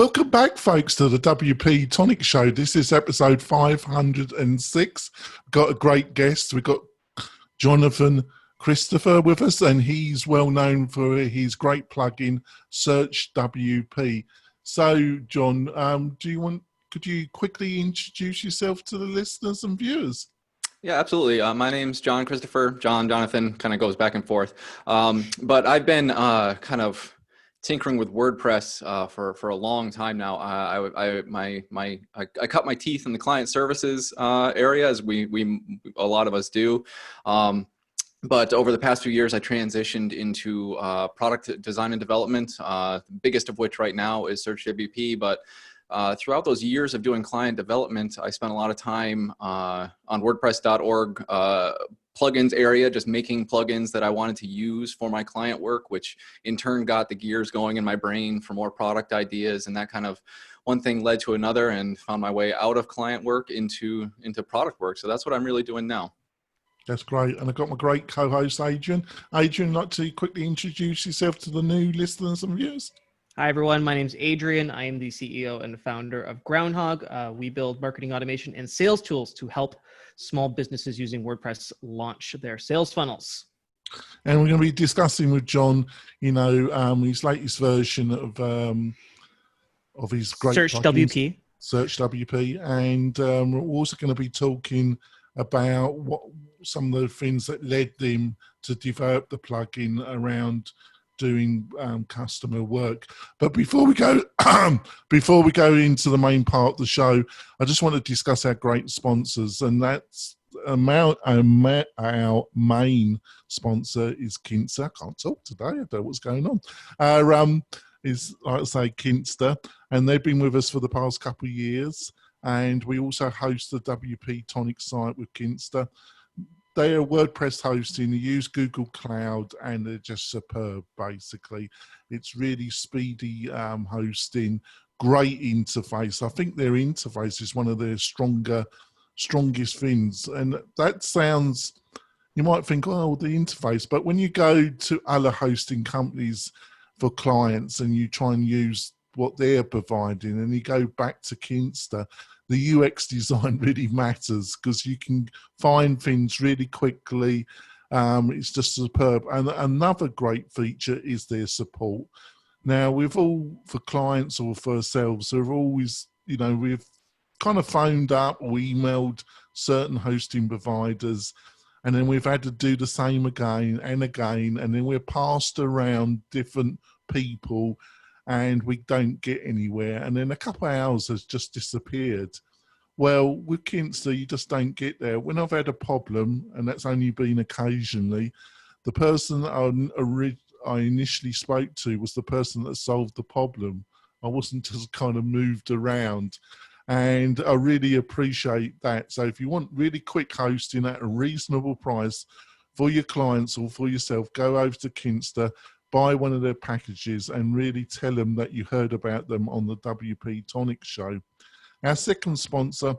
Welcome back, folks, to the WP-Tonic show. This is episode 506. We've got a great guest. We've got Jon Christopher with us, and he's well known for his great plugin, SearchWP. So, Jon, could you quickly introduce yourself to the listeners and viewers? Yeah, absolutely. My name's Jon Christopher. Jonathan kind of goes back and forth. But I've been kind of tinkering with WordPress for a long time now. I cut my teeth in the client services area, as a lot of us do. But over the past few years, I transitioned into product design and development. The biggest of which right now is SearchWP. But throughout those years of doing client development, I spent a lot of time on WordPress.org plugins area, just making plugins that I wanted to use for my client work, which in turn got the gears going in my brain for more product ideas. And that kind of one thing led to another, and found my way out of client work into product work. So that's what I'm really doing now. That's great. And I've got my great co-host, Adrian. Adrian, like to quickly introduce yourself to the new listeners and viewers? Hi, everyone. My name is Adrian. I am the CEO and founder of Groundhog. We build marketing automation and sales tools to help small businesses using WordPress launch their sales funnels. And we're going to be discussing with Jon, his latest version of his great SearchWP. SearchWP. And we're also going to be talking about some of the things that led them to develop the plugin around doing customer work. But before we go into the main part of the show, I just want to discuss our great sponsors, and that's our main sponsor is Kinsta. I can't talk today. I don't know what's going on. Is, like I say, Kinsta, and they've been with us for the past couple of years. And we also host the WP-Tonic site with Kinsta. They are WordPress hosting. They use Google Cloud, and they're just superb, basically. It's really speedy hosting, great interface. I think their interface is one of their strongest things. And that sounds, you might think, oh, the interface. But when you go to other hosting companies for clients and you try and use what they're providing, and you go back to Kinsta, the UX design really matters because you can find things really quickly. It's just superb. And another great feature is their support. Now, for clients or for ourselves, we've always, we've kind of phoned up or emailed certain hosting providers, and then we've had to do the same again and again, and then we're passed around different people, and we don't get anywhere. And then a couple of hours has just disappeared. Well, with Kinsta, you just don't get there. When I've had a problem, and that's only been occasionally, the person that I initially spoke to was the person that solved the problem. I wasn't just kind of moved around. And I really appreciate that. So if you want really quick hosting at a reasonable price for your clients or for yourself, go over to Kinsta, buy one of their packages, and really tell them that you heard about them on the WP-Tonic show. Our second sponsor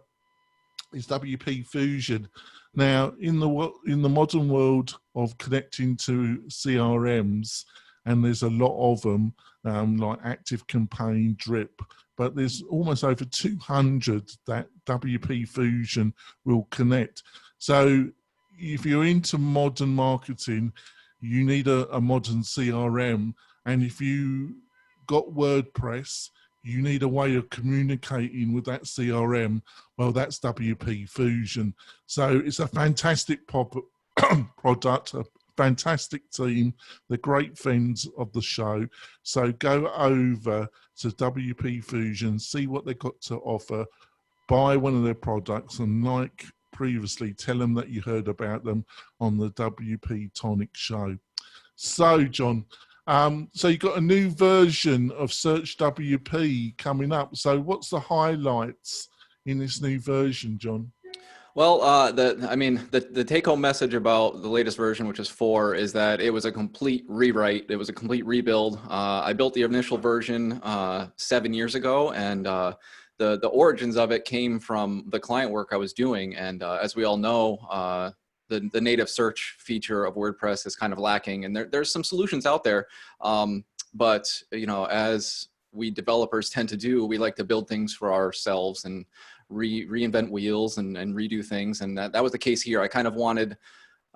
is WP Fusion. Now, in the modern world of connecting to CRMs, and there's a lot of them, like ActiveCampaign, Drip, but there's almost over 200 that WP Fusion will connect. So if you're into modern marketing, you need a modern CRM. And if you got WordPress, you need a way of communicating with that CRM. Well, that's WP Fusion. So it's a fantastic product, a fantastic team. They're great friends of the show. So go over to WP Fusion, see what they've got to offer, buy one of their products, and like previously, tell them that you heard about them on the WP-Tonic show. So, Jon, so you've got a new version of SearchWP coming up. So what's the highlights in this new version, Jon? Well, the take-home message about the latest version, which is 4, is that it was a complete rewrite. It was a complete rebuild. I built the initial version 7 years ago, and the origins of it came from the client work I was doing. And as we all know, the native search feature of WordPress is kind of lacking, and there's some solutions out there. But as we developers tend to do. We like to build things for ourselves and reinvent wheels and redo things. And that was the case here. I kind of wanted,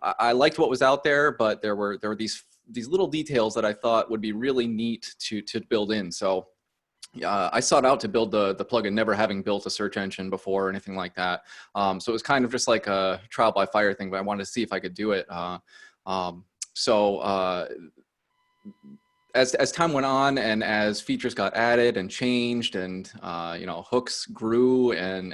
I liked what was out there, but there were these little details that I thought would be really neat to build in. So I sought out to build the plugin, never having built a search engine before or anything like that. So it was kind of just like a trial by fire thing, but I wanted to see if I could do it. As time went on and as features got added and changed and hooks grew and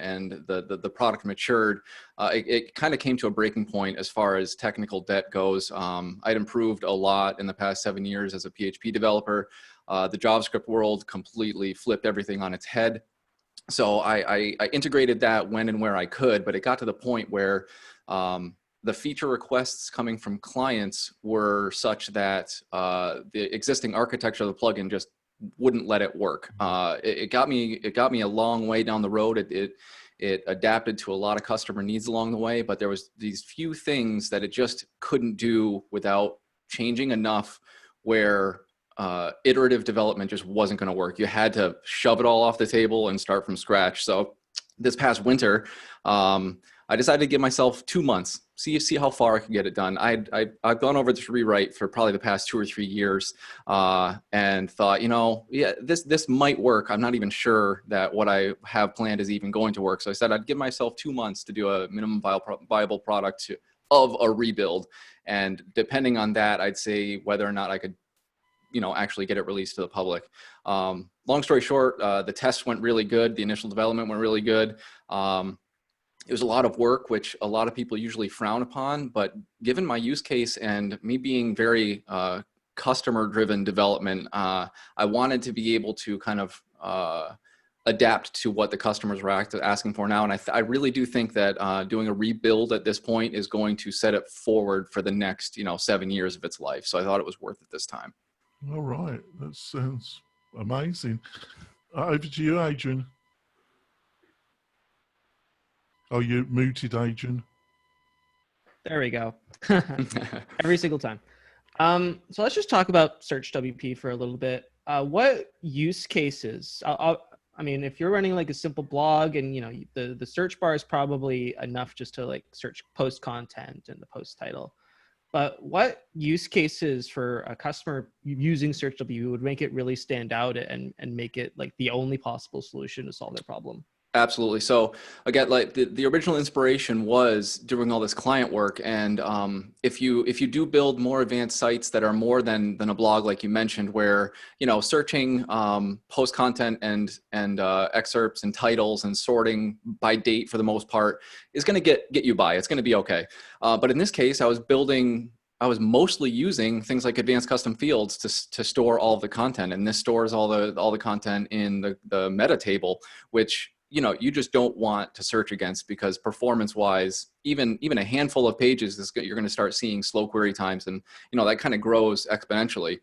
the product matured, it kind of came to a breaking point as far as technical debt goes. I'd improved a lot in the past 7 years as a PHP developer. The JavaScript world completely flipped everything on its head. So I integrated that when and where I could, but it got to the point where the feature requests coming from clients were such that the existing architecture of the plugin just wouldn't let it work. It got me a long way down the road. It adapted to a lot of customer needs along the way, but there was these few things that it just couldn't do without changing enough where iterative development just wasn't going to work. You had to shove it all off the table and start from scratch. So this past winter, I decided to give myself 2 months, see how far I could get it done. I've gone over this rewrite for probably the past 2 or 3 years, and thought, yeah, this might work. I'm not even sure that what I have planned is even going to work. So I said I'd give myself 2 months to do a minimum viable product of a rebuild, and depending on that, I'd say whether or not I could actually get it released to the public. Long story short, the tests went really good. The initial development went really good. It was a lot of work, which a lot of people usually frown upon, but given my use case and me being very customer-driven development, I wanted to be able to kind of adapt to what the customers were asking for now. And I really do think that doing a rebuild at this point is going to set it forward for the next 7 years of its life. So I thought it was worth it this time. All right, that sounds amazing. Over to you, Adrian. Oh, you muted, Adrian. There we go. Every single time. So let's just talk about SearchWP for a little bit. What use cases? I mean, if you're running like a simple blog and the search bar is probably enough just to like search post content and the post title. But what use cases for a customer using SearchWP would make it really stand out and make it like the only possible solution to solve their problem? Absolutely. So again, like the original inspiration was doing all this client work. And if you do build more advanced sites that are more than a blog, like you mentioned, where, searching post content and excerpts and titles and sorting by date for the most part is going to get you by. It's going to be okay. But in this case, I was mostly using things like advanced custom fields to store all of the content. And this stores all the content in the meta table, which you just don't want to search against, because performance-wise, even a handful of pages, you're going to start seeing slow query times, and that kind of grows exponentially.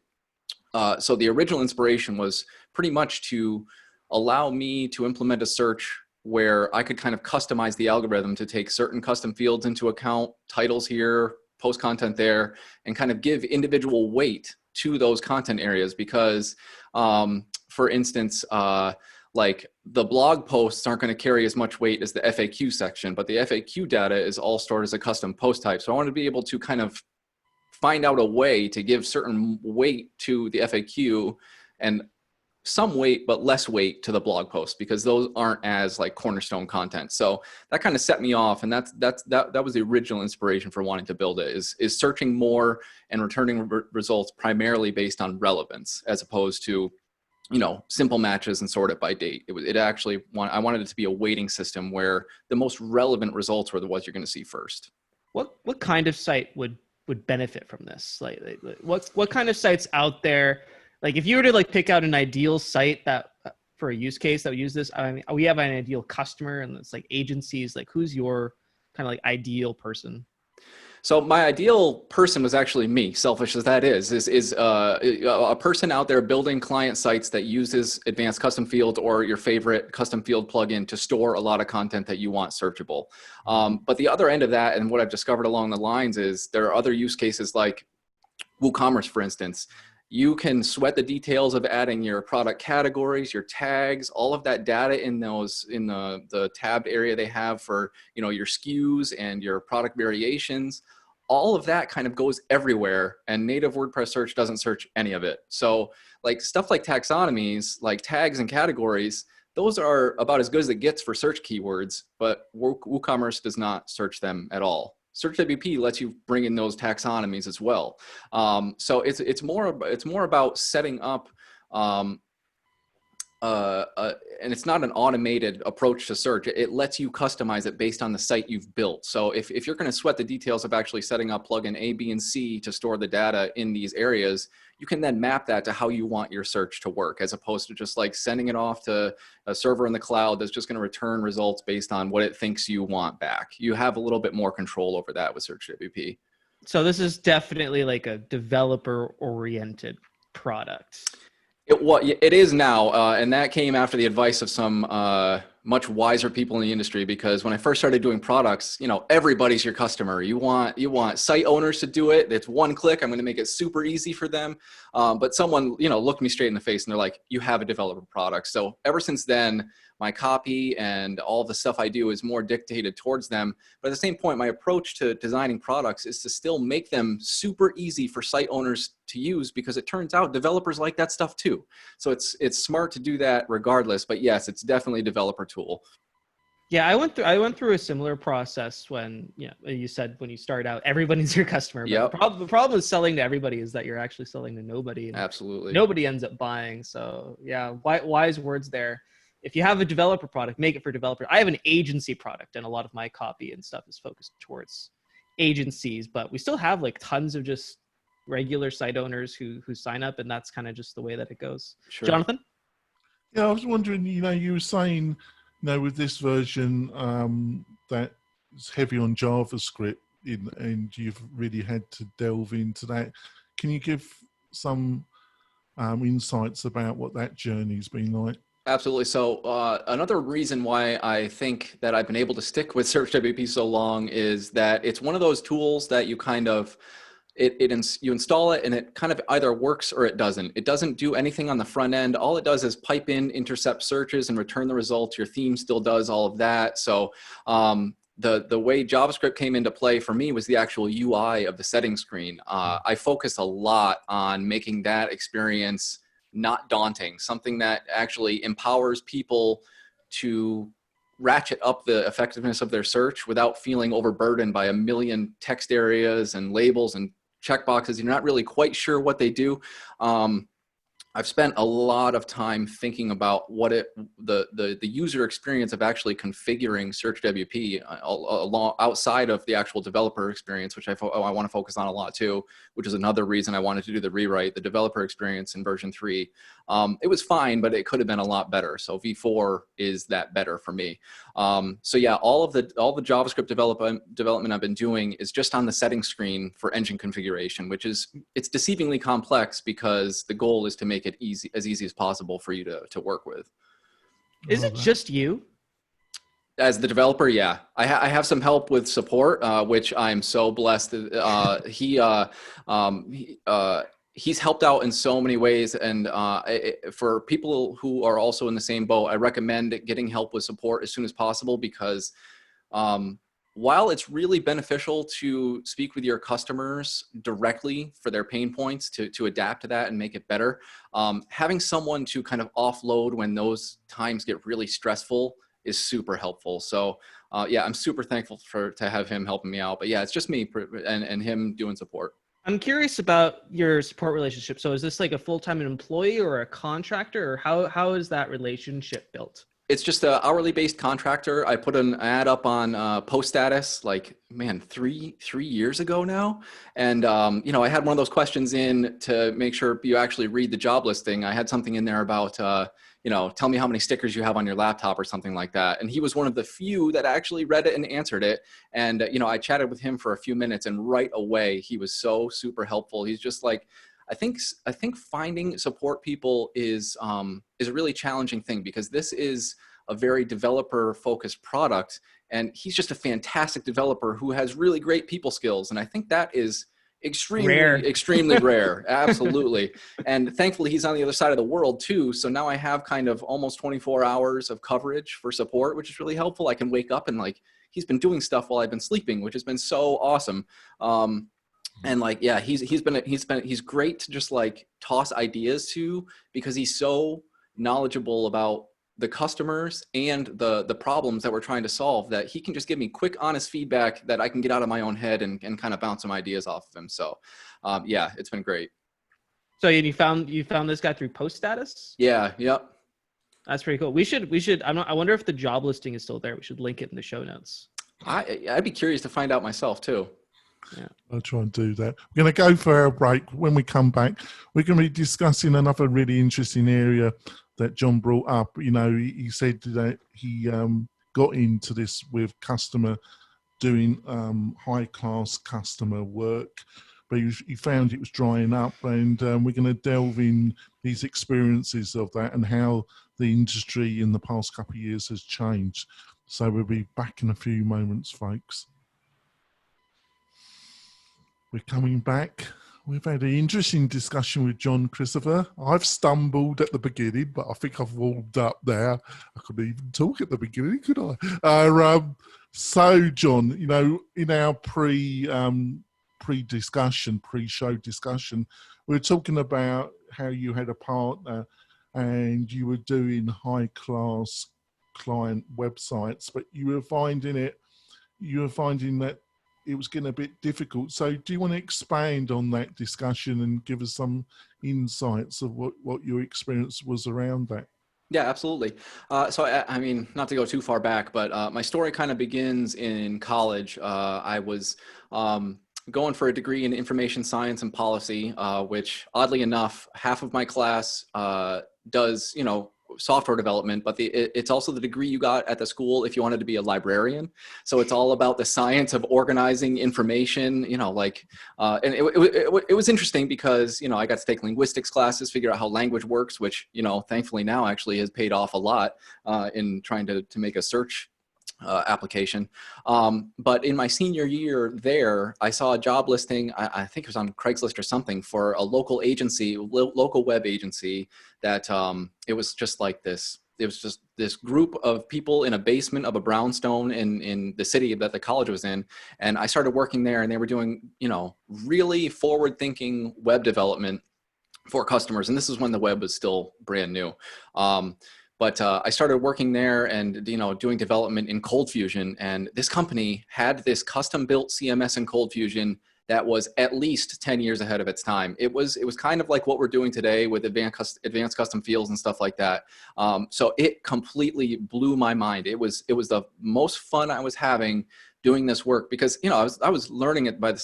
So the original inspiration was pretty much to allow me to implement a search where I could kind of customize the algorithm to take certain custom fields into account, titles here, post content there, and kind of give individual weight to those content areas. Because, for instance, like the blog posts aren't going to carry as much weight as the FAQ section, but the FAQ data is all stored as a custom post type. So I want to be able to kind of find out a way to give certain weight to the FAQ and some weight, but less weight to the blog post, because those aren't as like cornerstone content. So that kind of set me off. And that was the original inspiration for wanting to build it, is searching more and returning results primarily based on relevance, as opposed to simple matches and sort it by date. I wanted it to be a weighting system where the most relevant results were the ones you're going to see first. What kind of site would benefit from this? Like what kind of sites out there? Like if you were to like pick out an ideal site that for a use case that would use this, I mean, we have an ideal customer, and it's like agencies. Like who's your kind of like ideal person? So my ideal person was actually me, selfish as that is a person out there building client sites that uses advanced custom fields or your favorite custom field plugin to store a lot of content that you want searchable. But the other end of that, and what I've discovered along the lines, is there are other use cases like WooCommerce, for instance. You can sweat the details of adding your product categories, your tags, all of that data in the tabbed area they have for, you know, your SKUs and your product variations. All of that kind of goes everywhere, and native WordPress search doesn't search any of it. So like stuff like taxonomies, like tags and categories, those are about as good as it gets for search keywords, but WooCommerce does not search them at all. SearchWP lets you bring in those taxonomies as well. So it's more about setting up, and it's not an automated approach to search. It lets you customize it based on the site you've built. So if you're going to sweat the details of actually setting up plugin A, B, and C to store the data in these areas, you can then map that to how you want your search to work, as opposed to just like sending it off to a server in the cloud that's just going to return results based on what it thinks you want back. You have a little bit more control over that with SearchWP. So this is definitely like a developer-oriented product. It is now, and that came after the advice of some much wiser people in the industry, because when I first started doing products, you know, everybody's your customer. You want site owners to do it. It's one click. I'm going to make it super easy for them. But someone, you know, looked me straight in the face and they're like, you have a developer product. So ever since then, my copy and all the stuff I do is more dictated towards them. But at the same point, my approach to designing products is to still make them super easy for site owners to use, because it turns out developers like that stuff too. So it's smart to do that regardless. But yes, it's definitely a developer tool. Yeah, I went through a similar process when, you know, you said when you start out, everybody's your customer. But Yep. the problem with selling to everybody is that you're actually selling to nobody. And Absolutely. nobody ends up buying. So yeah, wise words there. If you have a developer product, make it for developers. I have an agency product, and a lot of my copy and stuff is focused towards agencies, but we still have like tons of just regular site owners who sign up, and that's kind of just the way that it goes. Sure. Jonathan? Yeah, I was wondering, you know, you were saying, you know, with this version that it's heavy on JavaScript and you've really had to delve into that. Can you give some insights about what that journey's been like? Absolutely. So another reason why I think that I've been able to stick with SearchWP so long is that it's one of those tools that you kind of, you install it and it kind of either works or it doesn't. It doesn't do anything on the front end. All it does is pipe in, intercept searches, and return the results. Your theme still does all of that. So the way JavaScript came into play for me was the actual UI of the settings screen. I focused a lot on making that experience not daunting, something that actually empowers people to ratchet up the effectiveness of their search without feeling overburdened by a million text areas and labels and checkboxes. You're not really quite sure what they do. I've spent a lot of time thinking about what the user experience of actually configuring SearchWP outside of the actual developer experience, which I want to focus on a lot too, which is another reason I wanted to do the rewrite. The developer experience in version 3, it was fine, but it could have been a lot better. So V4 is that better for me. So yeah, all the JavaScript development I've been doing is just on the settings screen for engine configuration, which is, it's deceivingly complex because the goal is to make it as easy as possible for you to work with. Is it just you? As the developer, yeah. I have some help with support, which I'm so blessed. He's helped out in so many ways, and for people who are also in the same boat, I recommend getting help with support as soon as possible, because while it's really beneficial to speak with your customers directly for their pain points to adapt to that and make it better, having someone to kind of offload when those times get really stressful is super helpful. So yeah, I'm super thankful to have him helping me out. But yeah, it's just me and him doing support. I'm curious about your support relationship. So is this like a full-time employee or a contractor, or how is that relationship built? It's just an hourly based contractor. I put an ad up on Post Status, like, man, three years ago now. And, you know, I had one of those questions in to make sure you actually read the job listing. I had something in there about, you know, tell me how many stickers you have on your laptop or something like that. And he was one of the few that actually read it and answered it. And, you know, I chatted with him for a few minutes, and right away, he was so super helpful. He's just like, I think finding support people is a really challenging thing, because this is a very developer focused product, and he's just a fantastic developer who has really great people skills. And I think that is extremely rare. Absolutely. And thankfully he's on the other side of the world too. So now I have kind of almost 24 hours of coverage for support, which is really helpful. I can wake up and like, he's been doing stuff while I've been sleeping, which has been so awesome. And like, yeah, he's great to just like toss ideas to, because he's so knowledgeable about the customers and the problems that we're trying to solve, that he can just give me quick, honest feedback that I can get out of my own head and kind of bounce some ideas off of him. So yeah, it's been great. So you found this guy through post status? Yeah. Yep. That's pretty cool. We should, I wonder if the job listing is still there. We should link it in the show notes. I'd be curious to find out myself too. Yeah. I'll try and do that. We're going to go for a break. When we come back, we're going to be discussing another really interesting area that Jon brought up. You know, he said that he got into this with doing high-class customer work, but he found it was drying up, and we're going to delve in these experiences of that and how the industry in the past couple of years has changed. So we'll be back in a few moments, folks. We're coming back. We've had an interesting discussion with Jon Christopher. I've stumbled at the beginning, but I think I've warmed up now. I couldn't even talk at the beginning, could I? So, Jon, you know, in our pre-show discussion, we were talking about how you had a partner and you were doing high-class client websites, but you were finding that it was getting a bit difficult. So do you want to expand on that discussion and give us some insights of what your experience was around that? Yeah, absolutely. So, I mean, not to go too far back, but my story kind of begins in college. I was going for a degree in information science and policy, which oddly enough, half of my class does, you know, software development, but it's also the degree you got at the school if you wanted to be a librarian. So it's all about the science of organizing information, you know, like, and it was interesting because, you know, I got to take linguistics classes, figure out how language works, which, you know, thankfully now actually has paid off a lot in trying to make a search application. But in my senior year there, I saw a job listing, I think it was on Craigslist or something, for a local agency, local web agency that it was just like this. It was just this group of people in a basement of a brownstone in the city that the college was in. And I started working there, and they were doing, you know, really forward-thinking web development for customers. And this is when the web was still brand new. But I started working there and, you know, doing development in Cold Fusion. And this company had this custom built CMS in Cold Fusion that was at least 10 years ahead of its time. It was kind of like what we're doing today with advanced custom fields and stuff like that. So it completely blew my mind. It was the most fun I was having doing this work, because, you know, I was learning it by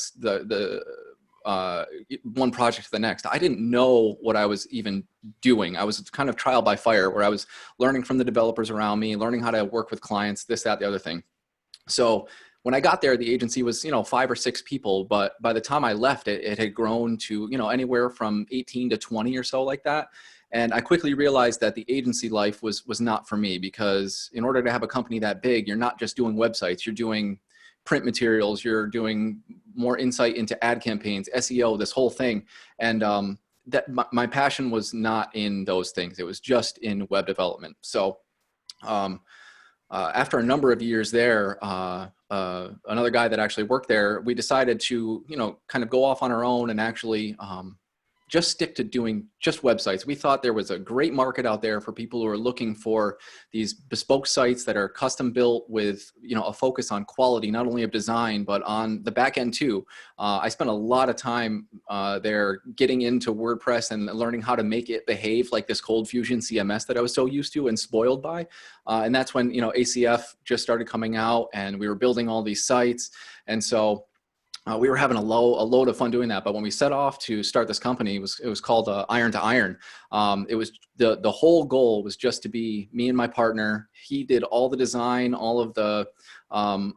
one project to the next. I didn't know what I was even doing. I was kind of trial by fire, where I was learning from the developers around me, learning how to work with clients, this, that, the other thing. So when I got there, the agency was, you know, 5 or 6 people, but by the time I left, it had grown to, you know, anywhere from 18 to 20 or so, like that. And I quickly realized that the agency life was not for me, because in order to have a company that big, you're not just doing websites, you're doing print materials, you're doing more insight into ad campaigns, SEO, this whole thing. And that my passion was not in those things. It was just in web development. So after a number of years there, another guy that actually worked there, we decided to, you know, kind of go off on our own and actually just stick to doing just websites. We thought there was a great market out there for people who are looking for these bespoke sites that are custom built with, you know, a focus on quality, not only of design, but on the back end too. I spent a lot of time there getting into WordPress and learning how to make it behave like this Cold Fusion CMS that I was so used to and spoiled by. And that's when, you know, ACF just started coming out, and we were building all these sites. And so we were having a load of fun doing that. But when we set off to start this company, it was called Iron to Iron. It was the whole goal was just to be me and my partner. He did all the design, all of the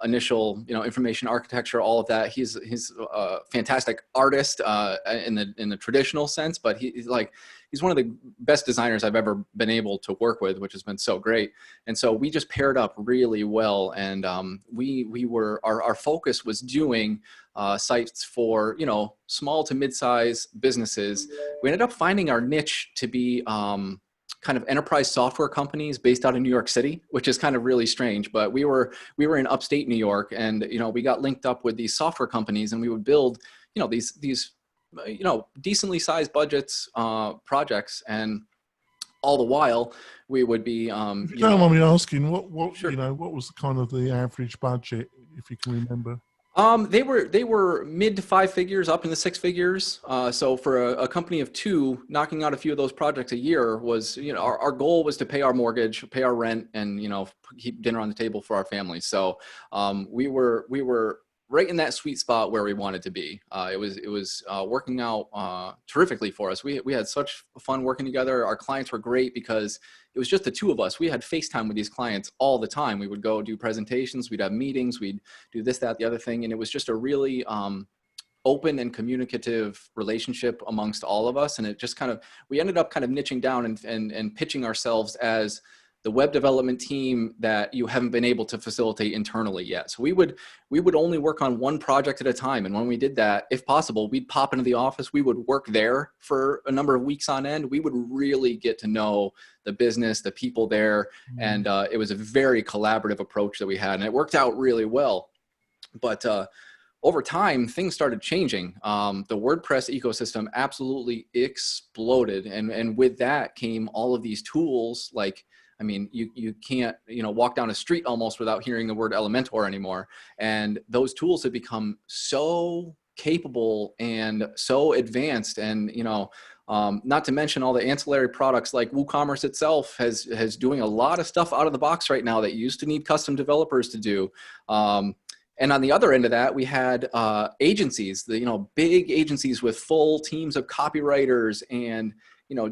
initial, you know, information architecture, all of that. He's a fantastic artist in the traditional sense, but he's one of the best designers I've ever been able to work with, which has been so great. And so we just paired up really well. And our focus was doing sites for, you know, small to mid-size businesses. We ended up finding our niche to be kind of enterprise software companies based out of New York City, which is kind of really strange. But we were in upstate New York, and we got linked up with these software companies, and we would build these decently sized budgets projects, and all the while we would be if you don't mind me asking, what Sure. what was kind of the average budget, if you can remember? They were mid to 5 figures, up in the 6 figures. So for a company of 2, knocking out a few of those projects a year was, our goal was to pay our mortgage, pay our rent, and keep dinner on the table for our family. So we were right in that sweet spot where we wanted to be. It was working out terrifically for us. We had such fun working together. Our clients were great because it was just the 2 of us. We had FaceTime with these clients all the time. We would go do presentations, we'd have meetings, we'd do this, that, the other thing. And it was just a really open and communicative relationship amongst all of us. And it just we ended up kind of niching down and pitching ourselves as the web development team that you haven't been able to facilitate internally yet. So we would only work on one project at a time. And when we did that, if possible, we'd pop into the office, we would work there for a number of weeks on end. We would really get to know the business, the people there. And it was a very collaborative approach that we had, and it worked out really well. But over time, things started changing. The WordPress ecosystem absolutely exploded. And with that came all of these tools like, you can't, walk down a street almost without hearing the word Elementor anymore. And those tools have become so capable and so advanced. And, not to mention all the ancillary products like WooCommerce itself has doing a lot of stuff out of the box right now that used to need custom developers to do. And on the other end of that, we had agencies, big agencies with full teams of copywriters and,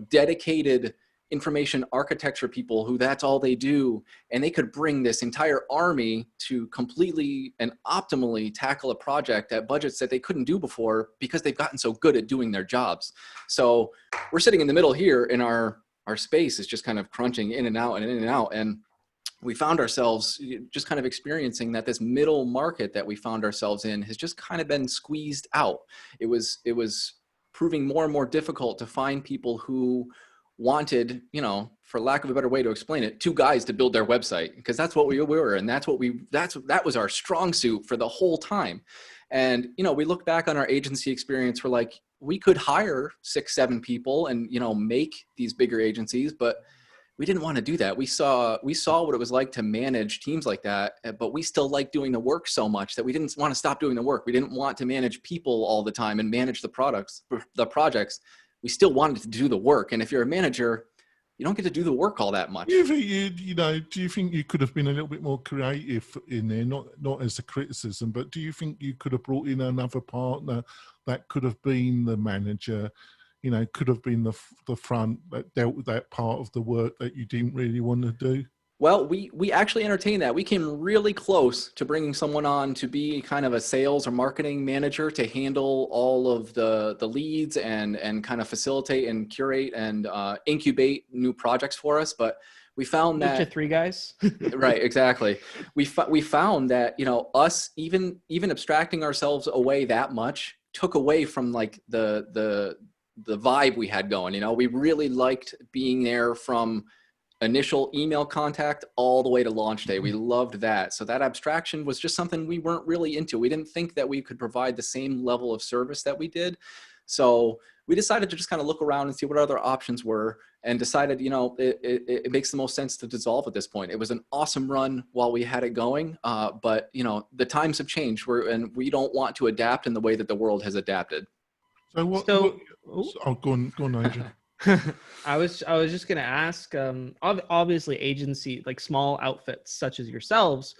dedicated information architecture people who that's all they do. And they could bring this entire army to completely and optimally tackle a project at budgets that they couldn't do before because they've gotten so good at doing their jobs. So we're sitting in the middle here, and our space is just kind of crunching in and out and in and out. And we found ourselves just kind of experiencing that this middle market that we found ourselves in has just kind of been squeezed out. It was proving more and more difficult to find people who wanted, for lack of a better way to explain it, 2 guys to build their website, because that's what we were. And that was our strong suit for the whole time. And, we look back on our agency experience, we're like, we could hire 6, 7 people and, make these bigger agencies, but we didn't want to do that. We saw what it was like to manage teams like that, but we still liked doing the work so much that we didn't want to stop doing the work. We didn't want to manage people all the time and manage the projects. We still wanted to do the work. And if you're a manager, you don't get to do the work all that much. Do you think you could have been a little bit more creative in there? Not as a criticism, but do you think you could have brought in another partner that could have been the manager, could have been the front that dealt with that part of the work that you didn't really want to do? Well, we actually entertained that. We came really close to bringing someone on to be kind of a sales or marketing manager to handle all of the leads and kind of facilitate and curate and incubate new projects for us. But we found that to 3 guys. Right, exactly. We found that, us even abstracting ourselves away that much took away from like the vibe we had going. We really liked being there from initial email contact all the way to launch day. We loved that. So that abstraction was just something we weren't really into. We didn't think that we could provide the same level of service that we did. So we decided to just kind of look around and see what other options were, and decided, it makes the most sense to dissolve at this point. It was an awesome run while we had it going. But the times have changed, and we don't want to adapt in the way that the world has adapted. So go on, Nigel. I was just going to ask, obviously agency, like small outfits such as yourselves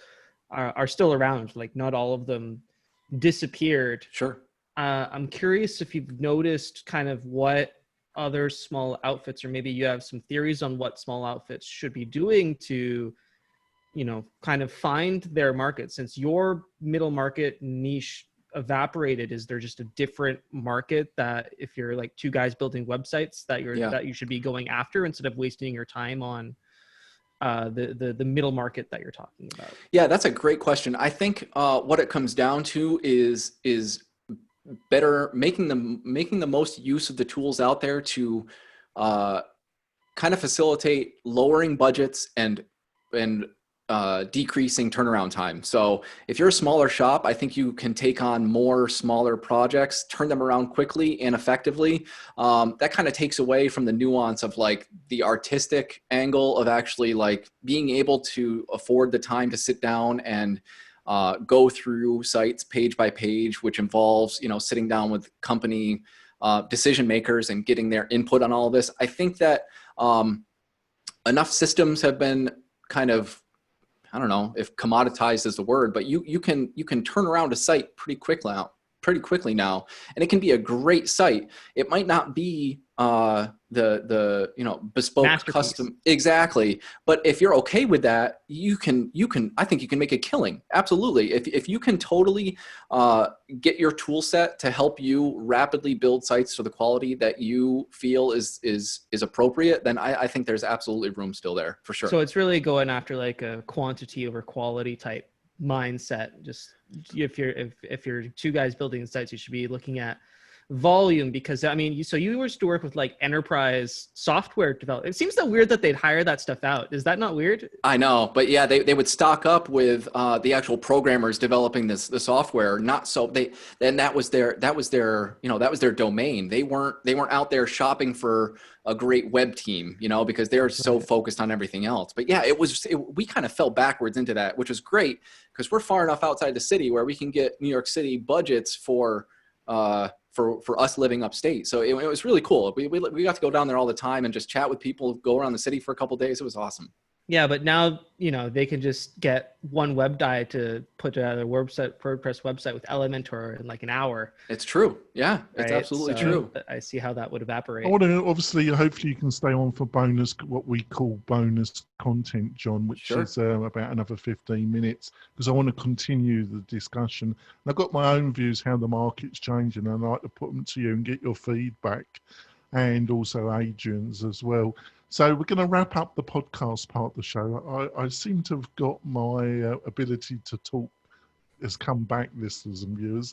are still around. Like not all of them disappeared. Sure. I'm curious if you've noticed kind of what other small outfits, or maybe you have some theories on what small outfits should be doing to, kind of find their market. Since your middle market niche evaporated, is there just a different market that if you're like 2 guys building websites that you should be going after instead of wasting your time on the middle market that you're talking about? Yeah, that's a great question. I think what it comes down to is making the most use of the tools out there to kind of facilitate lowering budgets and decreasing turnaround time. So if you're a smaller shop, I think you can take on more smaller projects, turn them around quickly and effectively. That kind of takes away from the nuance of like the artistic angle of actually like being able to afford the time to sit down and go through sites page by page, which involves, you know, sitting down with company decision makers and getting their input on all of this. I think that enough systems have been kind of, I don't know if commoditized is the word, but you can turn around a site pretty quickly now, and it can be a great site. It might not be the you know, bespoke custom, exactly, but if you're okay with that, you can I think you can make a killing. Absolutely. If you can totally get your tool set to help you rapidly build sites to the quality that you feel is appropriate, then I think there's absolutely room still there for sure. So it's really going after like a quantity over quality type mindset. Just if you're two guys building sites, you should be looking at volume, because I mean, so you used to work with like enterprise software development. It seems so weird that they'd hire that stuff out. Is that not weird? I know, but yeah, they would stock up with the actual programmers developing the software. Not so that was their you know, that was their domain. They weren't out there shopping for a great web team, you know, because they're so focused on everything else. But yeah, we kind of fell backwards into that, which was great because we're far enough outside the city where we can get New York City budgets for us living upstate. So it was really cool. We got to go down there all the time and just chat with people, go around the city for a couple of days. It was awesome. Yeah, but now, you know, they can just get one web guy to put together a WordPress website with Elementor in like an hour. It's true. Yeah, it's absolutely true. I see how that would evaporate. I want to, obviously, hopefully you can stay on for bonus, what we call bonus content, Jon, which is about another 15 minutes, because I want to continue the discussion. And I've got my own views how the market's changing, and I'd like to put them to you and get your feedback, and also Adrian's as well. So we're going to wrap up the podcast part of the show. I seem to have got my ability to talk has come back, listeners and viewers.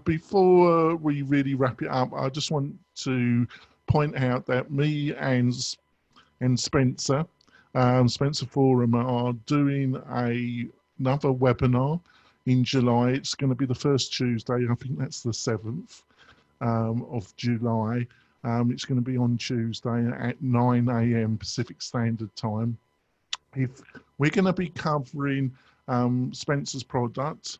Before we really wrap it up, I just want to point out that me and Spencer, Spencer Forum, are doing another webinar in July. It's going to be the first Tuesday. I think that's the 7th of July. It's going to be on Tuesday at 9 a.m. Pacific Standard Time. We're going to be covering Spencer's product,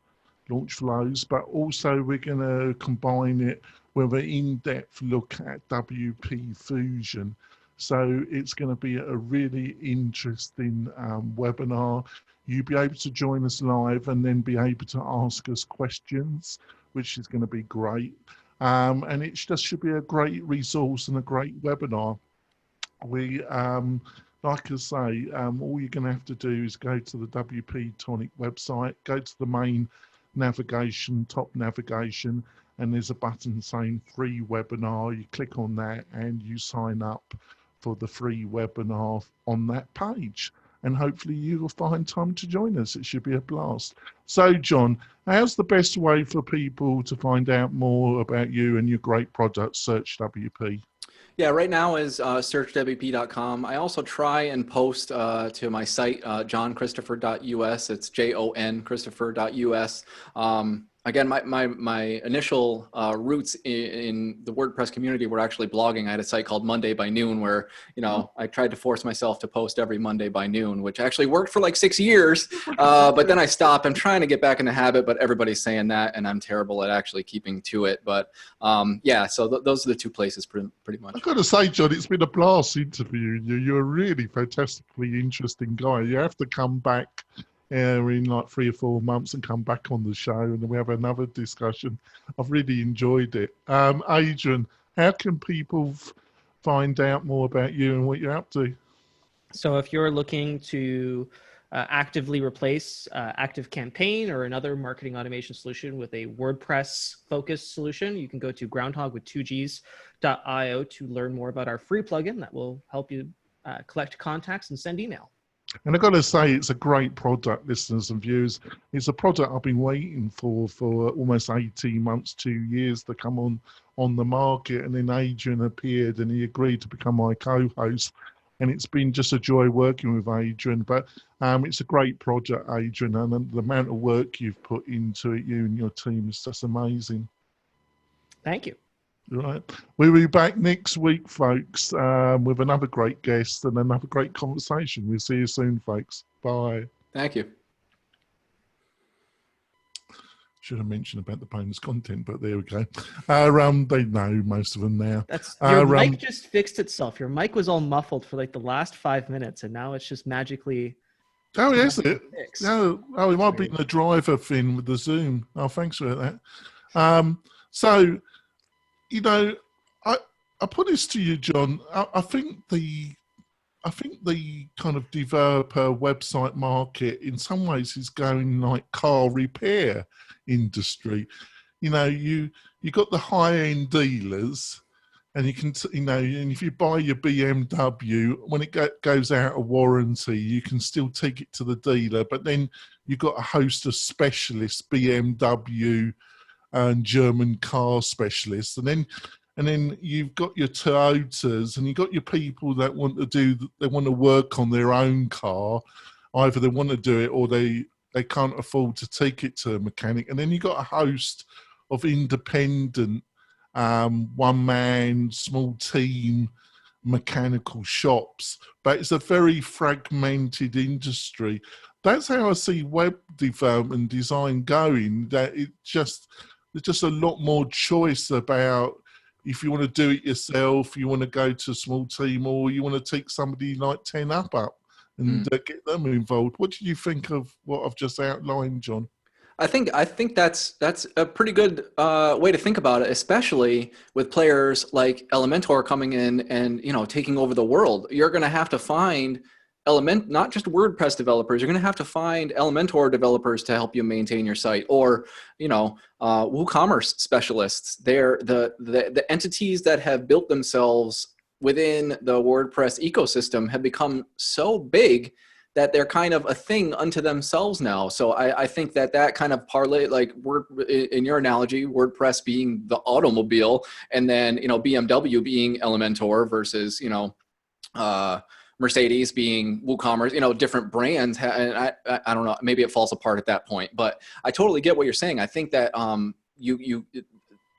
Launch Flows, but also we're going to combine it with an in-depth look at WP Fusion. So it's going to be a really interesting webinar. You'll be able to join us live and then be able to ask us questions, which is going to be great. And it just should be a great resource and a great webinar. We, like I say, all you're going to have to do is go to the WP-Tonic website, go to the main navigation, top navigation, and there's a button saying free webinar. You click on that and you sign up for the free webinar on that page. And hopefully you will find time to join us. It should be a blast. So, Jon, how's the best way for people to find out more about you and your great product, SearchWP? Yeah, right now is searchwp.com. I also try and post to my site, jonchristopher.us. It's JON Christopher.us. Again, my initial roots in the WordPress community were actually blogging. I had a site called Monday by Noon where, you know, I tried to force myself to post every Monday by noon, which actually worked for like 6 years. But then I stopped. I'm trying to get back in the habit, but everybody's saying that, and I'm terrible at actually keeping to it. But yeah, so those are the two places pretty much. I've got to say, Jon, it's been a blast interviewing you. You're a really fantastically interesting guy. You have to come back in like 3 or 4 months and come back on the show and we have another discussion. I've really enjoyed it. Adrian, how can people find out more about you and what you're up to? So if you're looking to actively replace ActiveCampaign or another marketing automation solution with a WordPress focused solution, you can go to groundhog.io to learn more about our free plugin that will help you collect contacts and send email. And I've got to say, it's a great product, listeners and viewers. It's a product I've been waiting for almost 18 months, 2 years to come on the market. And then Adrian appeared and he agreed to become my co-host. And it's been just a joy working with Adrian. But it's a great project, Adrian, and the amount of work you've put into it, you and your team, is just amazing. Thank you. Right. We'll be back next week, folks, with another great guest and another great conversation. We'll see you soon, folks. Bye. Thank you. Should have mentioned about the bonus content, but there we go. They know, most of them now. That's your mic just fixed itself. Your mic was all muffled for like the last 5 minutes, and now it's just magically. Oh, yes, it. No, oh, it might be the driver thing with the Zoom. Oh, thanks for that. So, you know, I put this to you, Jon. I think the kind of developer website market in some ways is going like car repair industry. You know, you got the high-end dealers, and you can, you know, and if you buy your BMW, when it goes out of warranty, you can still take it to the dealer. But then you've got a host of specialists, BMW and German car specialists, and then you've got your Toyotas, and you've got your people that want to work on their own car. Either they want to do it or they can't afford to take it to a mechanic. And then you've got a host of independent, one-man, small team mechanical shops. But it's a very fragmented industry. That's how I see web development design going, that there's just a lot more choice about if you want to do it yourself, you want to go to a small team, or you want to take somebody like 10 up and get them involved. What do you think of what I've just outlined, Jon? I think that's a pretty good way to think about it, especially with players like Elementor coming in and, you know, taking over the world. You're going to have to find not just WordPress developers. You're going to have to find Elementor developers to help you maintain your site, or, you know, WooCommerce specialists. They're the entities that have built themselves within the WordPress ecosystem have become so big that they're kind of a thing unto themselves now. So I think that kind of parlay, like in your analogy, WordPress being the automobile, and then, you know, BMW being Elementor versus, you know, Mercedes being WooCommerce, you know, different brands. And I don't know, maybe it falls apart at that point, but I totally get what you're saying. I think that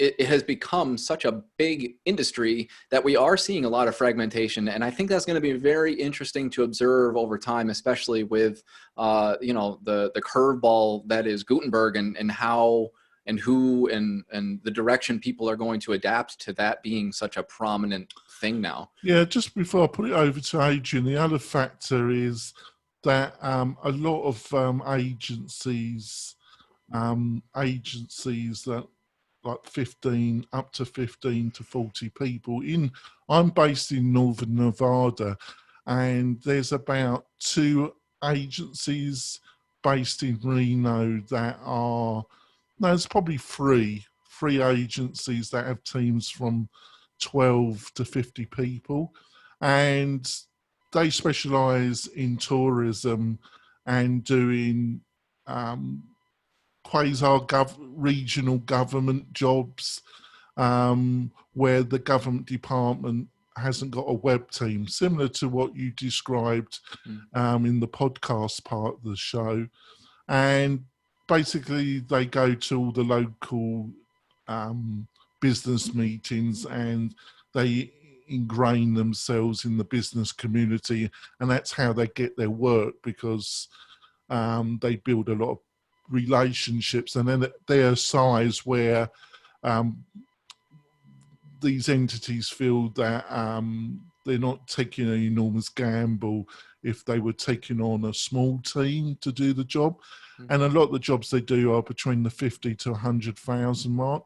it has become such a big industry that we are seeing a lot of fragmentation. And I think that's going to be very interesting to observe over time, especially with, you know, the curveball that is Gutenberg, and how and who and the direction people are going to adapt to that being such a prominent thing now. Yeah, just before I put it over to Adrian, the other factor is that a lot of agencies that like 15 up to 15 to 40 people I'm based in Northern Nevada, and there's about 2 agencies based in Reno that are, no, it's probably three agencies that have teams from 12 to 50 people, and they specialize in tourism and doing regional government jobs, where the government department hasn't got a web team, similar to what you described in the podcast part of the show. And basically they go to all the local business meetings, and they ingrain themselves in the business community, and that's how they get their work, because they build a lot of relationships, and then their size where these entities feel that they're not taking an enormous gamble if they were taking on a small team to do the job. And a lot of the jobs they do are between the 50 to 100,000 mark.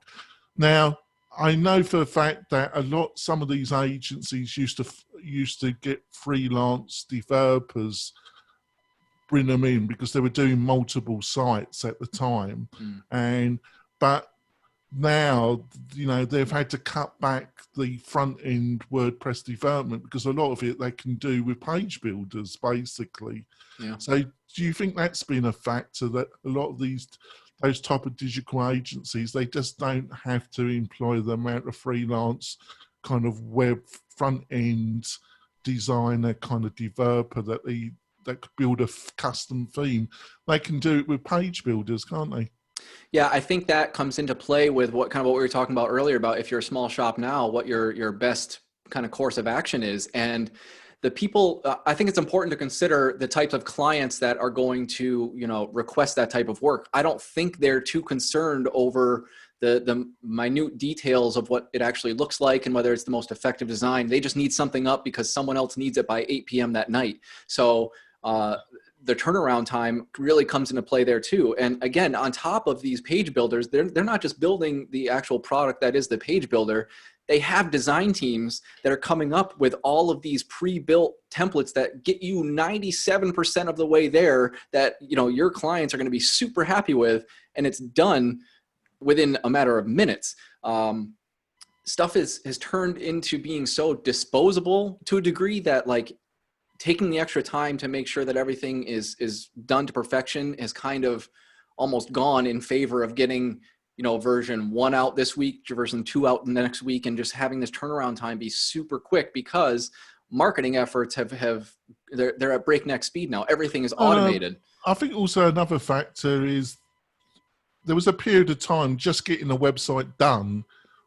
Now, I know for a fact that some of these agencies used to get freelance developers, bring them in, because they were doing multiple sites at the time. But now, they've had to cut back the front end WordPress development because a lot of it they can do with page builders, basically. Yeah. So do you think that's been a factor, that a lot of those type of digital agencies, they just don't have to employ the amount of freelance kind of web front end designer kind of developer that could build a custom theme? They can do it with page builders, can't they? Yeah, I think that comes into play with what we were talking about earlier about if you're a small shop now, what your best kind of course of action is. And the people, I think it's important to consider the types of clients that are going to, request that type of work. I don't think they're too concerned over the minute details of what it actually looks like and whether it's the most effective design. They just need something up because someone else needs it by 8 p.m. that night. So the turnaround time really comes into play there too. And again, on top of these page builders, they're not just building the actual product that is the page builder. They have design teams that are coming up with all of these pre-built templates that get you 97% of the way there that your clients are going to be super happy with, and it's done within a matter of minutes. Stuff has turned into being so disposable to a degree that taking the extra time to make sure that everything is done to perfection has kind of almost gone in favor of getting version 1 out this week, version 2 out the next week, and just having this turnaround time be super quick because marketing efforts they're at breakneck speed now. Everything is automated. I think also another factor is there was a period of time just getting a website done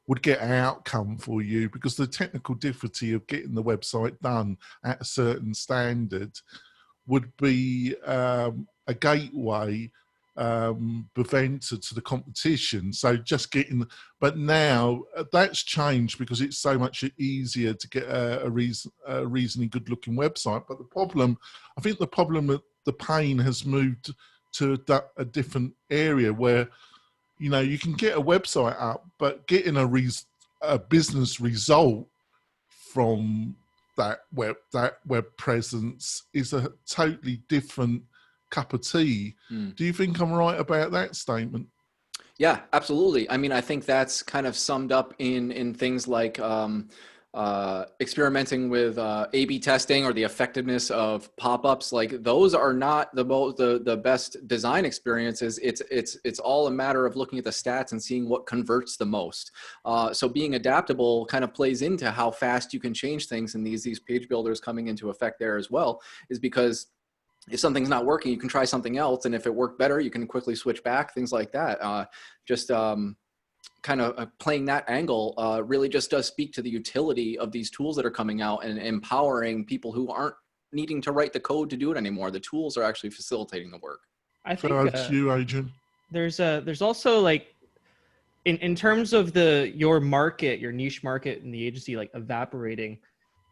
would get an outcome for you, because the technical difficulty of getting the website done at a certain standard would be a gateway preventer to the competition. So just getting, but now that's changed because it's so much easier to get a reasonably good looking website. But I think the problem, the pain has moved to a different area where you can get a website up, but getting a business result from that web presence is a totally different cup of tea. Do you think I'm right about that statement? Yeah, absolutely. I mean, I think that's kind of summed up in things like experimenting with A/B testing or the effectiveness of pop-ups. Like those are not the best design experiences. It's all a matter of looking at the stats and seeing what converts the most. So being adaptable kind of plays into how fast you can change things, and these page builders coming into effect there as well, is because if something's not working, you can try something else, and if it worked better, you can quickly switch back, things like that. Kind of playing that angle really just does speak to the utility of these tools that are coming out and empowering people who aren't needing to write the code to do it anymore. The tools are actually facilitating the work. I think you, Adrian. There's also in terms of your market, your niche market in the agency evaporating.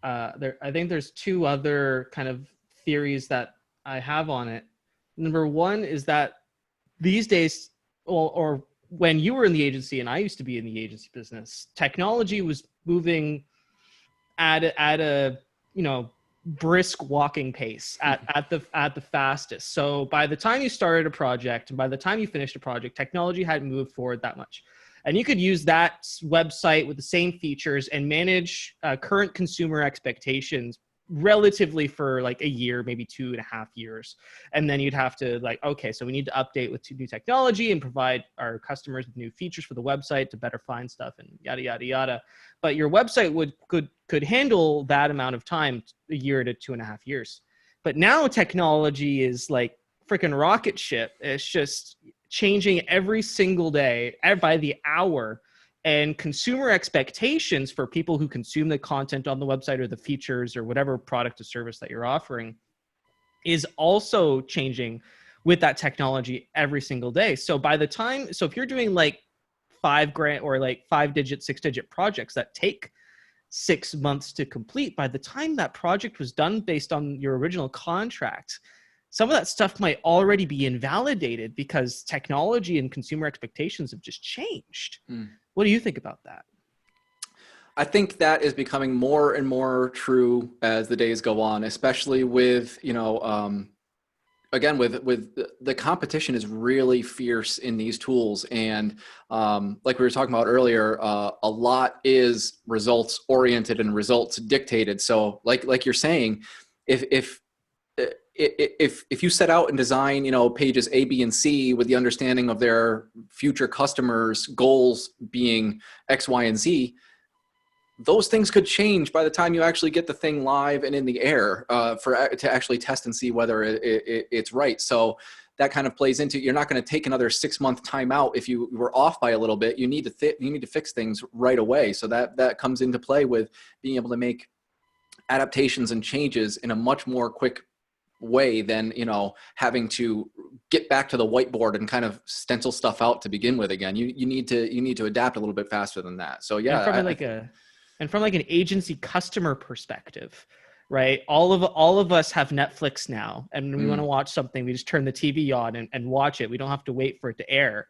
I think there's 2 other kind of theories that I have on it. Number one is that these days, or when you were in the agency and I used to be in the agency business, technology was moving at a brisk walking pace at the fastest. So by the time you started a project and by the time you finished a project, technology hadn't moved forward that much. And you could use that website with the same features and manage current consumer expectations relatively for a year, maybe 2.5 years. And then you'd have to okay, so we need to update with new technology and provide our customers with new features for the website to better find stuff and yada, yada, yada. But your website could handle that amount of time, a year to 2.5 years. But now technology is freaking rocket ship. It's just changing every single day, by the hour. And consumer expectations for people who consume the content on the website or the features or whatever product or service that you're offering is also changing with that technology every single day. So if you're doing $5,000 or 5-digit, 6-digit projects that take 6 months to complete, by the time that project was done based on your original contract, some of that stuff might already be invalidated because technology and consumer expectations have just changed. What do you think about that? I think that is becoming more and more true as the days go on, especially with, again, with the competition is really fierce in these tools. And like we were talking about earlier, a lot is results oriented and results dictated. So like you're saying, if you set out and design, you know, pages A, B, and C with the understanding of their future customers' goals being X, Y, and Z, those things could change by the time you actually get the thing live and in the air to actually test and see whether it's right. So that kind of plays into, you're not going to take another 6-month timeout if you were off by a little bit. You need to fix things right away. So that comes into play with being able to make adaptations and changes in a much more quick way than, you know, having to get back to the whiteboard and kind of stencil stuff out to begin with again. You need to adapt a little bit faster than that. So yeah, and from an agency customer perspective, right? All of us have Netflix now, and when we want to watch something, we just turn the TV on and watch it. We don't have to wait for it to air,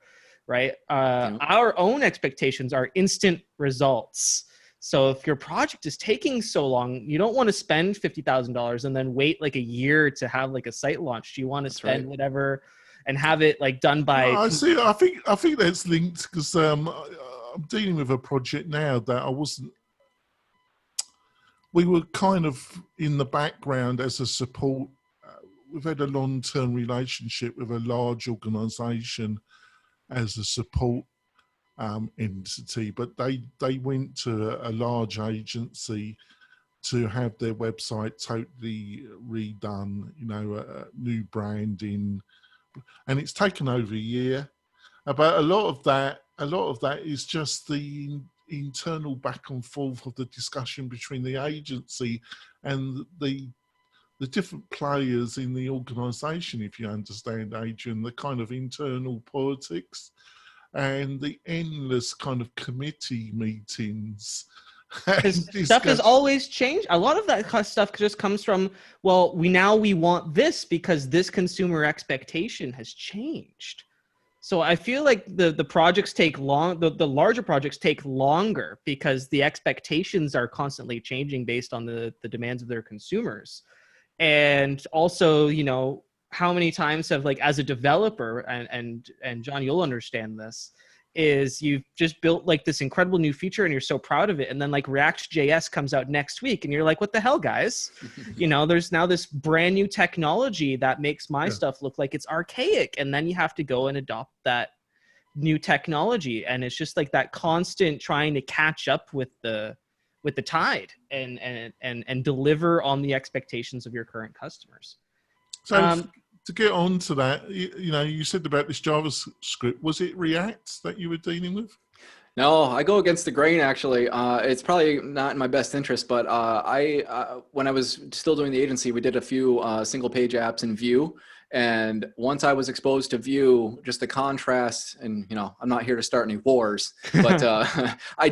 right? Our own expectations are instant results. So if your project is taking so long, you don't want to spend $50,000 and then wait like a year to have like a site launch. You want to spend whatever and have it like done by. I see. I think that's linked because I'm dealing with a project now that we were kind of in the background as a support. We've had a long-term relationship with a large organization as a support entity, but they went to a large agency to have their website totally redone, you know, new branding, and it's taken over a year. But a lot of that is just the internal back and forth of the discussion between the agency and the different players in the organization, if you understand, Adrian, the kind of internal politics and the endless kind of committee meetings. Stuff has always changed. A lot of that stuff just comes from, well, we want this because this consumer expectation has changed. So I feel like the projects take long, the larger projects take longer because the expectations are constantly changing based on the demands of their consumers. And also, you know, how many times have, like, as a developer, and John, you'll understand this, is you've just built like this incredible new feature and you're so proud of it, and then like ReactJS comes out next week and you're like, what the hell, guys? You know, there's now this brand new technology that makes my stuff look like it's archaic, and then you have to go and adopt that new technology, and it's just like that constant trying to catch up with the tide and deliver on the expectations of your current customers. So to get on to that, you know, you said about this JavaScript. Was it React that you were dealing with? No, I go against the grain, actually. It's probably not in my best interest, but when I was still doing the agency, we did a few single-page apps in Vue. And once I was exposed to Vue, just the contrast, and, you know, I'm not here to start any wars, but I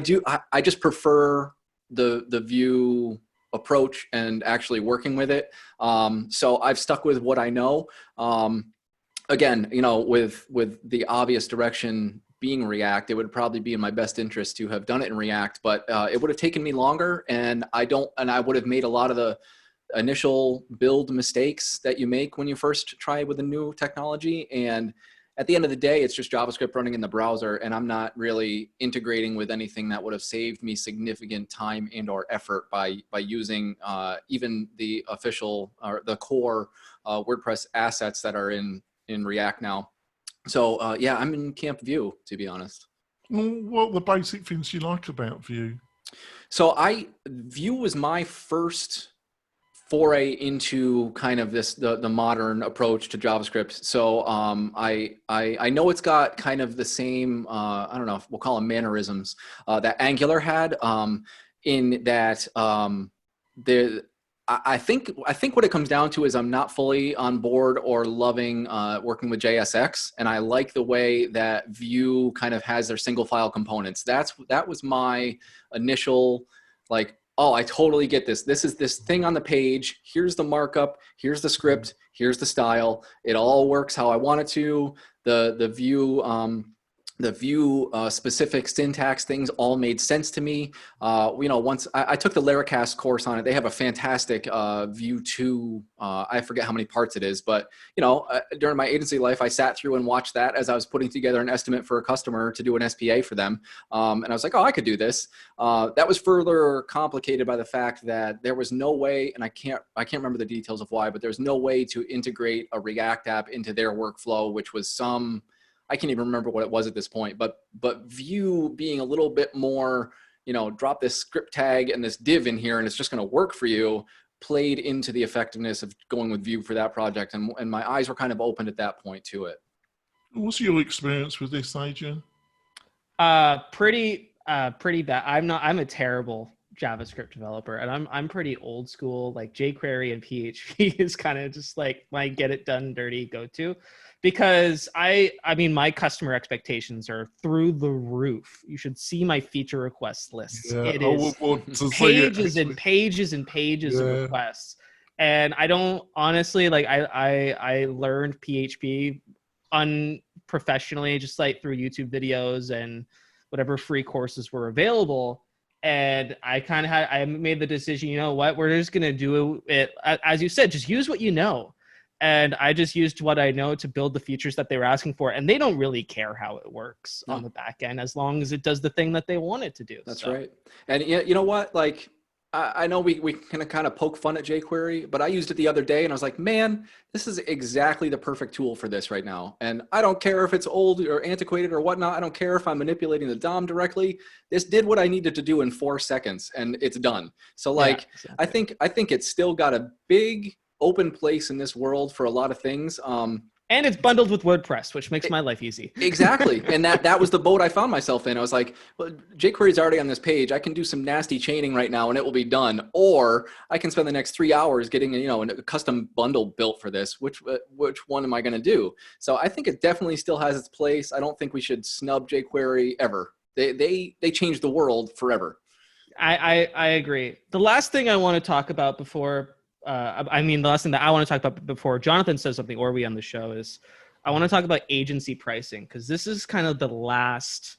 just prefer the Vue approach and actually working with it. So I've stuck with what I know. Again, you know, with the obvious direction being React, it would probably be in my best interest to have done it in React, but it would have taken me longer, and I would have made a lot of the initial build mistakes that you make when you first try with a new technology. And at the end of the day, it's just JavaScript running in the browser, and I'm not really integrating with anything that would have saved me significant time and or effort by using even the official or the core WordPress assets that are in React now. So yeah, I'm in camp Vue, to be honest. Well, what are the basic things you like about Vue? So Vue was my first foray into kind of the modern approach to JavaScript. So I know it's got kind of the same, I don't know if we'll call them mannerisms that Angular had, in that I think what it comes down to is I'm not fully on board or loving working with JSX, and I like the way that Vue kind of has their single file components. That was my initial, like, oh, I totally get this. This is this thing on the page. Here's the markup. Here's the script. Here's the style. It all works how I want it to. The Vue the Vue specific syntax things all made sense to me. Once I took the Laracast course on it, they have a fantastic Vue 2. I forget how many parts it is, but during my agency life, I sat through and watched that as I was putting together an estimate for a customer to do an SPA for them. And I was like, oh, I could do this. That was further complicated by the fact that there was no way, and I can't remember the details of why, but there's no way to integrate a React app into their workflow, which was I can't even remember what it was at this point, but Vue being a little bit more, drop this script tag and this div in here and it's just going to work for you, played into the effectiveness of going with Vue for that project. And my eyes were kind of opened at that point to it. What's your experience with this, Adrian? Pretty bad. I'm a terrible JavaScript developer, and I'm pretty old school. Like jQuery and PHP is kind of just like my get it done dirty go-to, because I mean my customer expectations are through the roof. You should see my feature request lists. Yeah. It is pages and pages and pages of requests. And I don't honestly like I learned PHP unprofessionally, just like through YouTube videos and whatever free courses were available. And I made the decision, you know what, we're just going to do it, as you said, just use what you know. And I just used what I know to build the features that they were asking for. And they don't really care how it works on the back end, as long as it does the thing that they want it to do. That's right. And you know what, like, I know we can kind of poke fun at jQuery, but I used it the other day and I was like, man, this is exactly the perfect tool for this right now. And I don't care if it's old or antiquated or whatnot. I don't care if I'm manipulating the DOM directly. This did what I needed to do in 4 seconds and it's done. So like, yeah, exactly. I think it's still got a big open place in this world for a lot of things. And it's bundled with WordPress, which makes my life easy. Exactly. And that was the boat I found myself in. I was like, well, jQuery is already on this page. I can do some nasty chaining right now and it will be done. Or I can spend the next 3 hours getting, a custom bundle built for this. Which one am I going to do? So I think it definitely still has its place. I don't think we should snub jQuery ever. They changed the world forever. I agree. The last thing I want to talk about before the last thing that I want to talk about before Jonathan says something, or we on the show, is I want to talk about agency pricing, because this is kind of the last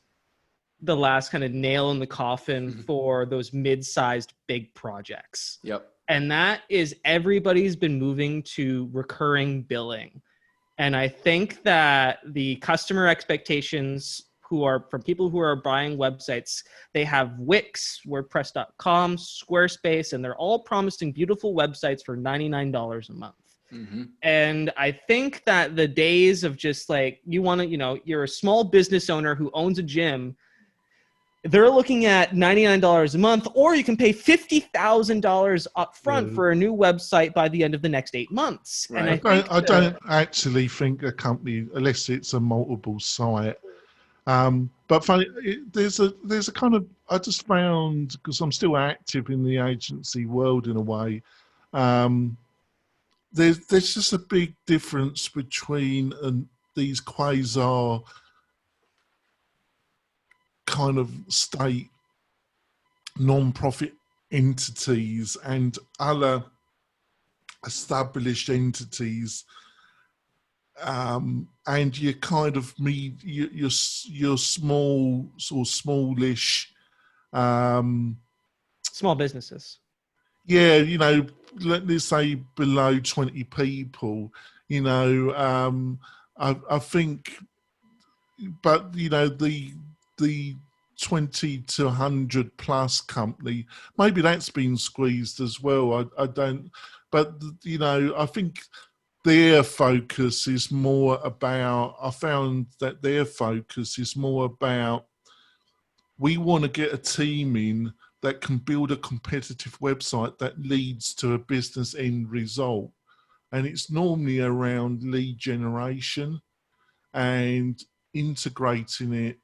kind of nail in the coffin for those mid-sized big projects. Yep. And that is, everybody's been moving to recurring billing. And I think that the customer expectations from people who are buying websites, they have Wix, WordPress.com, Squarespace, and they're all promising beautiful websites for $99 a month. Mm-hmm. And I think that the days of just like, you're a small business owner who owns a gym, they're looking at $99 a month, or you can pay $50,000 up front for a new website by the end of the next 8 months. Right. And I don't actually think a company, unless it's a multiple site, but funny, there's a kind of, I just found, because I'm still active in the agency world in a way, there's just a big difference between these quasar kind of state non-profit entities and other established entities. And you kind of you're small or smallish, small businesses. Yeah, let's say below 20 people. I think, but the 20 to 100 plus company, maybe that's been squeezed as well. I don't, but I think their focus is more about, I found that their focus is more about, we want to get a team in that can build a competitive website that leads to a business end result. And it's normally around lead generation and integrating it.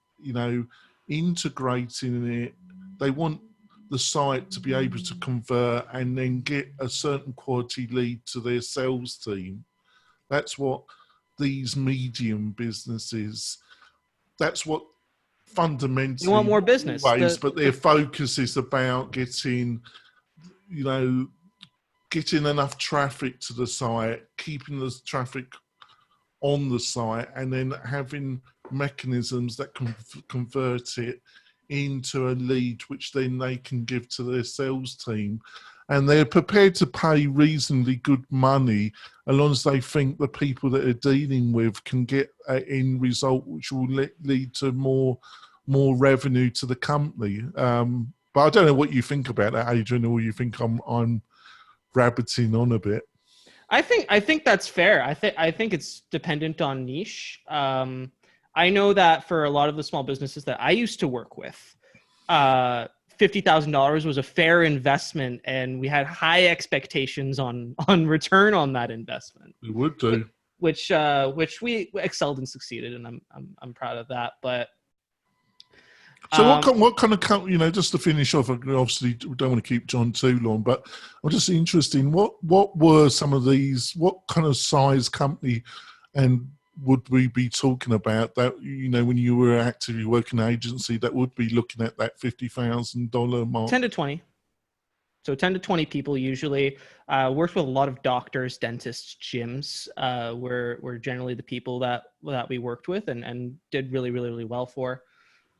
They want the site to be able to convert and then get a certain quality lead to their sales team. That's what these medium businesses, that's what fundamentally, you want more business, but their focus is about getting enough traffic to the site, keeping the traffic on the site, and then having mechanisms that can convert it into a lead, which then they can give to their sales team. And they're prepared to pay reasonably good money as long as they think the people that they're dealing with can get an end result, which will lead to more revenue to the company. But I don't know what you think about that, Adrian, or you think I'm rabbiting on a bit. I think that's fair. I think it's dependent on niche. I know that for a lot of the small businesses that I used to work with, $50,000 was a fair investment, and we had high expectations on return on that investment. We would do, which we excelled and succeeded, and I'm proud of that. But so what kind of just to finish off, obviously we don't want to keep Jon too long, but I'm just interested in what were some of these, what kind of size company and would we be talking about that, when you were actively working agency, that would be looking at that $50,000 mark? 10 to 20. So 10 to 20 people usually. Worked with a lot of doctors, dentists, gyms. Were generally the people that we worked with and did really, really, really well for.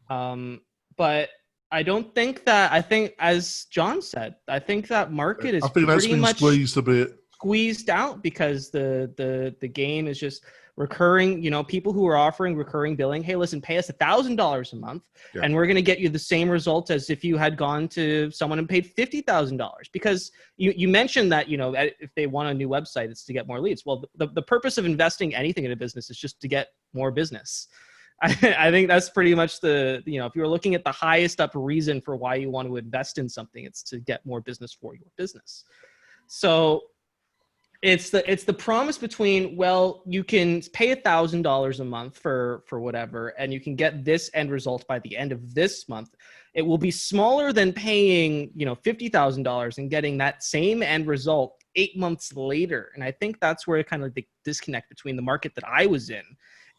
But I don't think that, I think, as Jon said, I think that market is pretty much squeezed a bit. Squeezed out because the game is just recurring. People who are offering recurring billing, hey, listen, pay us $1,000 a month, and we're going to get you the same result as if you had gone to someone and paid $50,000. Because you mentioned that if they want a new website, it's to get more leads. Well, the purpose of investing anything in a business is just to get more business. I think that's pretty much if you're looking at the highest up reason for why you want to invest in something, it's to get more business for your business. So it's the promise between, well, you can pay $1,000 a month for whatever, and you can get this end result by the end of this month. It will be smaller than paying, $50,000 and getting that same end result 8 months later. And I think that's where kind of the disconnect between the market that I was in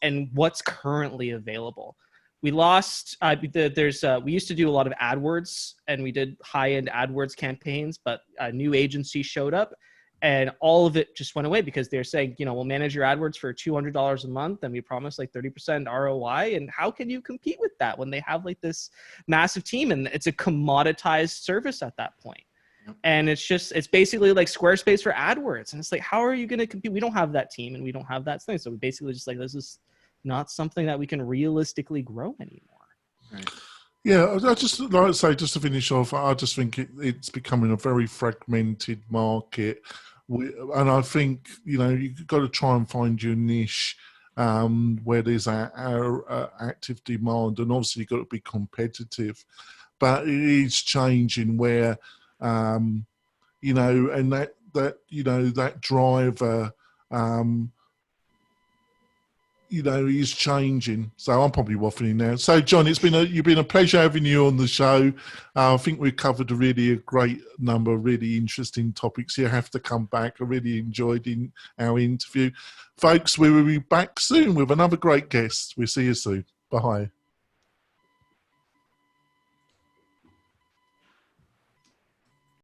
and what's currently available. We lost, we used to do a lot of AdWords, and we did high-end AdWords campaigns, but a new agency showed up, and all of it just went away because they're saying, we'll manage your AdWords for $200 a month, and we promise like 30% ROI. And how can you compete with that when they have like this massive team, and it's a commoditized service at that point? And it's basically like Squarespace for AdWords. And it's like, how are you going to compete? We don't have that team, and we don't have that thing. So we basically just like, this is not something that we can realistically grow anymore. Right. Yeah, I just like to say, just to finish off, I just think it's becoming a very fragmented market. And I think, you've got to try and find your niche where there's active demand. And obviously you've got to be competitive. But it is changing where, and that driver, is changing. So I'm probably waffling now. So Jon, you've been a pleasure having you on the show. I think we've covered a great number of really interesting topics. You have to come back. I really enjoyed our interview. Folks, we will be back soon with another great guest. We'll see you soon. Bye.